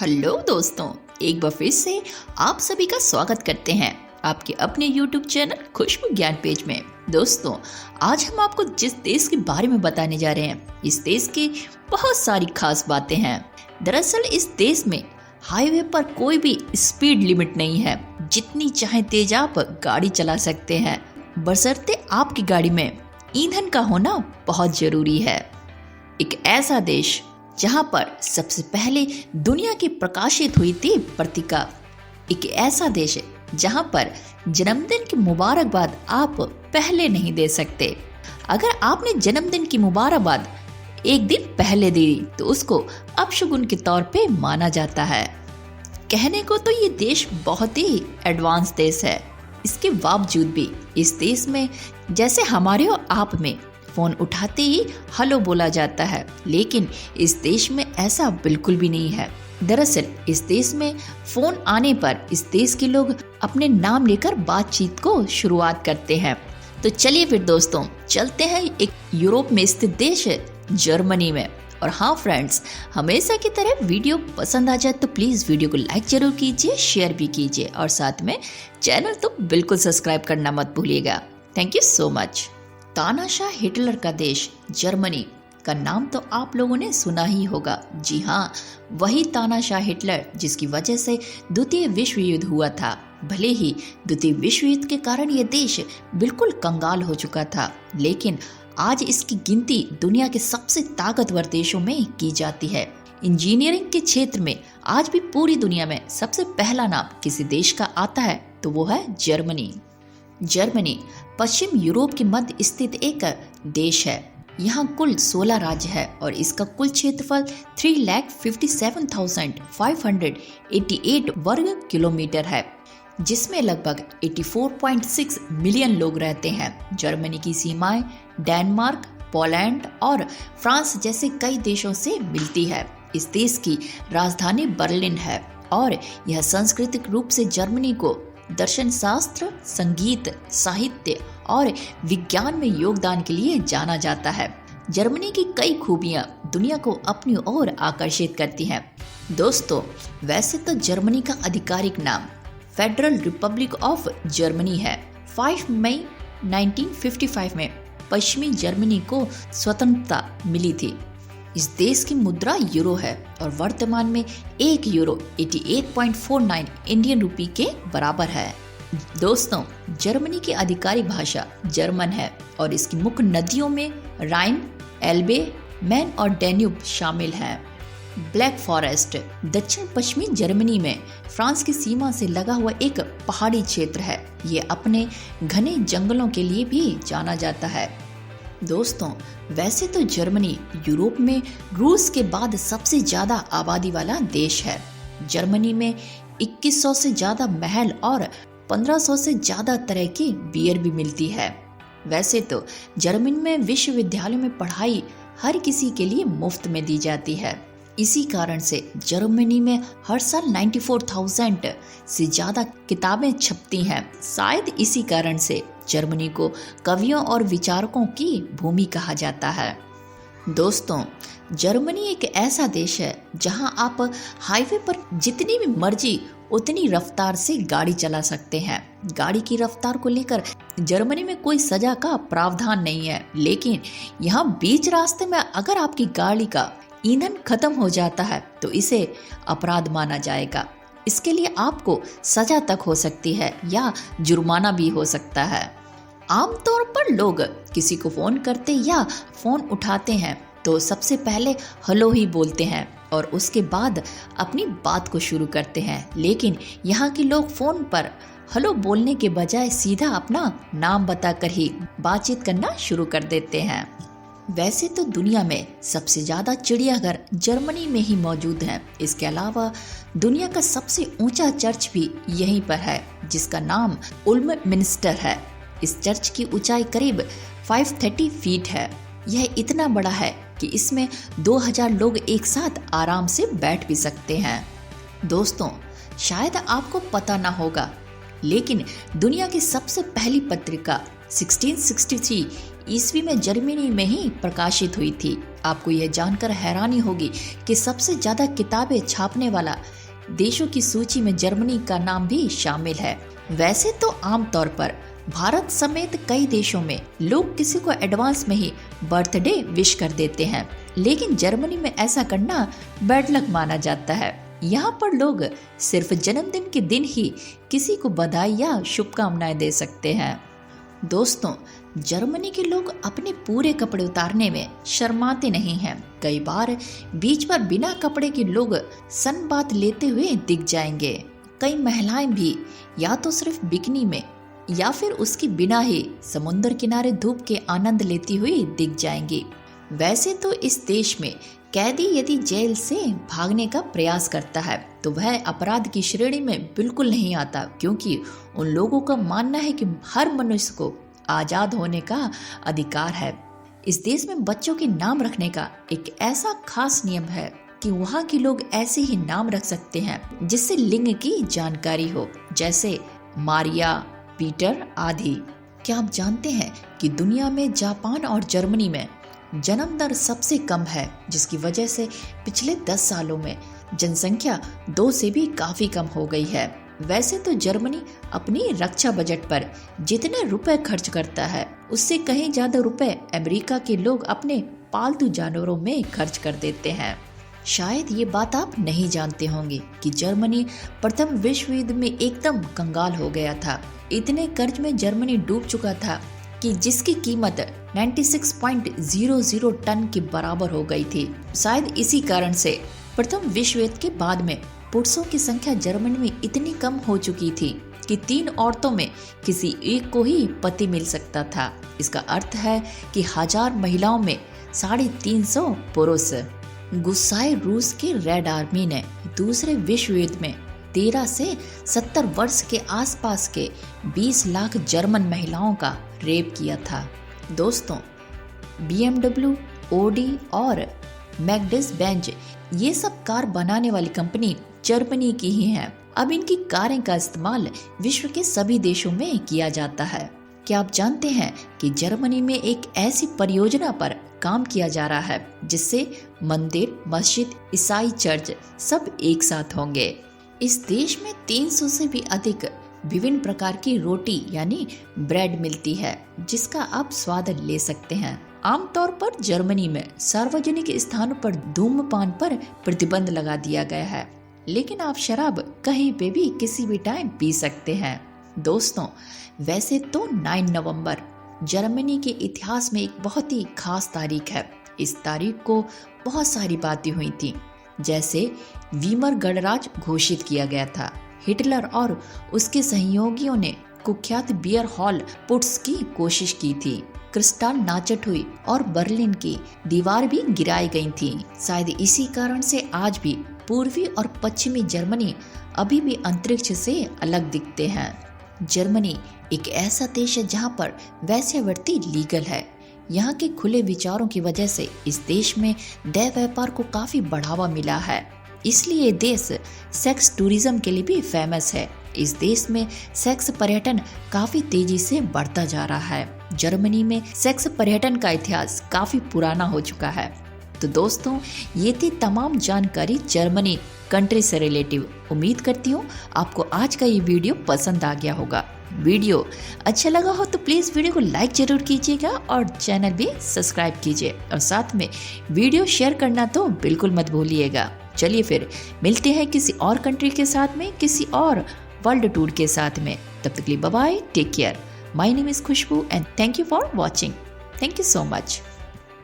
Hello दोस्तों, एक बार फिर से आप सभी का स्वागत करते हैं आपके अपने YouTube चैनल खुशबू ज्ञान पेज में। दोस्तों, आज हम आपको जिस देश के बारे में बताने जा रहे हैं, इस देश की बहुत सारी खास बातें हैं। दरअसल इस देश में हाईवे पर कोई भी स्पीड लिमिट नहीं है। जितनी चाहे तेज आप गाड़ी चला सकते हैं, बशर्ते आपकी गाड़ी में ईंधन का होना बहुत जरूरी है। एक ऐसा देश जहां पर सबसे पहले दुनिया की प्रकाशित हुई थी पत्रिका। एक ऐसा देश जहां पर जन्मदिन की मुबारकबाद आप पहले नहीं दे सकते। अगर आपने जन्मदिन की मुबारकबाद एक दिन पहले दी तो उसको अपशगुन के तौर पे माना जाता है। कहने को तो ये देश बहुत ही एडवांस देश है, इसके बावजूद भी इस देश में जैसे हमारे और आप में फोन उठाते ही हेलो बोला जाता है, लेकिन इस देश में ऐसा बिल्कुल भी नहीं है। दरअसल इस देश में फोन आने पर इस देश के लोग अपने नाम लेकर बातचीत को शुरुआत करते हैं। तो चलिए फिर दोस्तों, चलते हैं एक यूरोप में स्थित देश है जर्मनी में। और हाँ फ्रेंड्स, हमेशा की तरह वीडियो पसंद आ जाए तो प्लीज़ वीडियो को लाइक जरूर कीजिए, शेयर भी कीजिए और साथ में चैनल तो बिल्कुल सब्सक्राइब करना मत भूलिएगा। Thank you so much. तानाशाह हिटलर का देश जर्मनी का नाम तो आप लोगों ने सुना ही होगा। जी हाँ, वही तानाशाह हिटलर जिसकी वजह से द्वितीय विश्व युद्ध हुआ था। भले ही द्वितीय विश्व युद्ध के कारण ये देश बिल्कुल कंगाल हो चुका था, लेकिन आज इसकी गिनती दुनिया के सबसे ताकतवर देशों में की जाती है। इंजीनियरिंग के क्षेत्र में आज भी पूरी दुनिया में सबसे पहला नाम किसी देश का आता है तो वो है जर्मनी। जर्मनी पश्चिम यूरोप के मध्य स्थित एक देश है। यहाँ कुल 16 राज्य है और इसका कुल क्षेत्रफल 3,57,588 वर्ग किलोमीटर है, जिसमें लगभग 84.6 मिलियन लोग रहते हैं। जर्मनी की सीमाएं डेनमार्क, पोलैंड और फ्रांस जैसे कई देशों से मिलती है। इस देश की राजधानी बर्लिन है और यह सांस्कृतिक रूप से जर्मनी को दर्शन शास्त्र, संगीत, साहित्य और विज्ञान में योगदान के लिए जाना जाता है। जर्मनी की कई खूबियां दुनिया को अपनी ओर आकर्षित करती हैं। दोस्तों, वैसे तो जर्मनी का आधिकारिक नाम फेडरल रिपब्लिक ऑफ जर्मनी है। 5 मई 1955 में पश्चिमी जर्मनी को स्वतंत्रता मिली थी। इस देश की मुद्रा यूरो है और वर्तमान में 1 यूरो 88.49 इंडियन रुपी के बराबर है। दोस्तों, जर्मनी की आधिकारिक भाषा जर्मन है और इसकी मुख्य नदियों में राइन, एल्बे, मैन और डैन्यूब शामिल हैं। ब्लैक फॉरेस्ट दक्षिण पश्चिमी जर्मनी में फ्रांस की सीमा से लगा हुआ एक पहाड़ी क्षेत्र है। ये अपने घने जंगलों के लिए भी जाना जाता है। दोस्तों, वैसे तो जर्मनी यूरोप में रूस के बाद सबसे ज्यादा आबादी वाला देश है। जर्मनी में 2100 से ज्यादा महल और 1500 से ज्यादा तरह की बियर भी मिलती है। वैसे तो जर्मनी में विश्वविद्यालयों में पढ़ाई हर किसी के लिए मुफ्त में दी जाती है। इसी कारण से जर्मनी में हर साल 94,000 से ज्यादा किताबें छपती हैं। शायद इसी कारण से जर्मनी को कवियों और विचारकों की भूमि कहा जाता है। दोस्तों, जर्मनी एक ऐसा देश है जहां आप हाईवे पर जितनी भी मर्जी उतनी रफ्तार से गाड़ी चला सकते हैं। गाड़ी की रफ्तार को लेकर जर्मनी में कोई सजा का प्रावधान नहीं है, लेकिन यहाँ बीच रास्ते में अगर आपकी गाड़ी का ईंधन खत्म हो जाता है तो इसे अपराध माना जाएगा। इसके लिए आपको सजा तक हो सकती है या जुर्माना भी हो सकता है। आमतौर पर लोग किसी को फोन करते या फोन उठाते हैं तो सबसे पहले हेलो ही बोलते हैं और उसके बाद अपनी बात को शुरू करते हैं, लेकिन यहाँ के लोग फोन पर हेलो बोलने के बजाय सीधा अपना नाम बताकर ही बातचीत करना शुरू कर देते हैं। वैसे तो दुनिया में सबसे ज्यादा चिड़ियाघर जर्मनी में ही मौजूद हैं। इसके अलावा दुनिया का सबसे ऊंचा चर्च भी यहीं पर है, जिसका नाम उल्म मिनिस्टर है। इस चर्च की ऊंचाई करीब 530 फीट है। यह इतना बड़ा है कि इसमें 2000 लोग एक साथ आराम से बैठ भी सकते हैं। दोस्तों, शायद आपको पता ना होगा, लेकिन दुनिया की सबसे पहली पत्रिका 1663 ईस्वी में जर्मनी में ही प्रकाशित हुई थी। आपको यह जानकर हैरानी होगी कि सबसे ज्यादा किताबें छापने वाला देशों की सूची में जर्मनी का नाम भी शामिल है। वैसे तो आमतौर पर भारत समेत कई देशों में लोग किसी को एडवांस में ही बर्थडे विश कर देते हैं, लेकिन जर्मनी में ऐसा करना बैड लक माना जाता है। यहाँ पर लोग सिर्फ जन्मदिन के दिन ही किसी को बधाई या शुभकामनाएं दे सकते हैं। दोस्तों, जर्मनी के लोग अपने पूरे कपड़े उतारने में शर्माते नहीं हैं। कई बार बीच पर बिना कपड़े के लोग सनबाथ लेते हुए दिख जाएंगे। कई महिलाएं भी या तो सिर्फ बिकनी में या फिर उसके बिना ही समुद्र किनारे धूप के आनंद लेती हुई दिख जाएंगी। वैसे तो इस देश में कैदी यदि जेल से भागने का प्रयास करता है तो वह अपराध की श्रेणी में बिल्कुल नहीं आता, क्योंकि उन लोगों का मानना है कि हर मनुष्य को आजाद होने का अधिकार है। इस देश में बच्चों के नाम रखने का एक ऐसा खास नियम है कि वहाँ के लोग ऐसे ही नाम रख सकते हैं जिससे लिंग की जानकारी हो, जैसे मारिया, पीटर आदि। क्या आप जानते हैं कि दुनिया में जापान और जर्मनी में जन्म दर सबसे कम है, जिसकी वजह से पिछले 10 सालों में जनसंख्या 2 से भी काफी कम हो गई है। वैसे तो जर्मनी अपनी रक्षा बजट पर जितने रुपए खर्च करता है उससे कहीं ज्यादा रुपए अमेरिका के लोग अपने पालतू जानवरों में खर्च कर देते हैं। शायद ये बात आप नहीं जानते होंगे कि जर्मनी प्रथम विश्व युद्ध में एकदम कंगाल हो गया था। इतने कर्ज में जर्मनी डूब चुका था कि जिसकी कीमत 96.00 टन के बराबर हो गई थी। शायद इसी कारण से प्रथम विश्व युद्ध के बाद में पुरुषों की संख्या जर्मनी में इतनी कम हो चुकी थी कि 3 औरतों में किसी एक को ही पति मिल सकता था। इसका अर्थ है कि 1000 महिलाओं में 350 पुरुष। गुस्साए रूस के रेड आर्मी ने दूसरे विश्व युद्ध में 13 से 70 वर्ष के आसपास के 20 लाख जर्मन महिलाओं का रेप किया था। दोस्तों, BMW, Audi और मैग्डेस बेंज ये सब कार बनाने वाली कंपनी जर्मनी की ही है। अब इनकी कारें का इस्तेमाल विश्व के सभी देशों में किया जाता है। क्या आप जानते हैं कि जर्मनी में एक ऐसी परियोजना पर काम किया जा रहा है जिससे मंदिर, मस्जिद, ईसाई चर्च सब एक साथ होंगे। इस देश में 300 से भी अधिक विभिन्न प्रकार की रोटी यानी ब्रेड मिलती है, जिसका आप स्वाद ले सकते हैं। आमतौर पर जर्मनी में सार्वजनिक स्थानों पर धूम्रपान पर प्रतिबंध लगा दिया गया है, लेकिन आप शराब कहीं पे भी किसी भी टाइम पी सकते हैं। दोस्तों, वैसे तो 9 नवंबर जर्मनी के इतिहास में एक बहुत ही खास तारीख है। इस तारीख को बहुत सारी बातें हुई थी, जैसे वीमर गणराज्य घोषित किया गया था। हिटलर और उसके सहयोगियों ने कुख्यात बियर हॉल पुट्स की कोशिश की थी। क्रिस्टाल नाचट हुई और बर्लिन की दीवार भी गिराई गई थी। शायद इसी कारण से आज भी पूर्वी और पश्चिमी जर्मनी अभी भी अंतरिक्ष से अलग दिखते हैं। जर्मनी एक ऐसा देश है जहाँ पर वैश्यावृत्ति लीगल है। यहाँ के खुले विचारों की वजह से इस देश में दैव व्यापार को काफी बढ़ावा मिला है, इसलिए ये देश सेक्स टूरिज्म के लिए भी फेमस है। इस देश में सेक्स पर्यटन काफी तेजी से बढ़ता जा रहा है। जर्मनी में सेक्स पर्यटन का इतिहास काफी पुराना हो चुका है। तो दोस्तों, ये थी तमाम जानकारी जर्मनी कंट्री से रिलेटिव। उम्मीद करती हूँ आपको आज का ये वीडियो पसंद आ गया होगा। वीडियो अच्छा लगा हो तो प्लीज़ वीडियो को लाइक जरूर कीजिएगा और चैनल भी सब्सक्राइब कीजिए, और साथ में वीडियो शेयर करना तो बिल्कुल मत भूलिएगा। चलिए फिर मिलते हैं किसी और कंट्री के साथ में, किसी और वर्ल्ड टूर के साथ में। तब तक के लिए bye bye, take care. My name is Khushboo and thank you for watching. Thank you so much.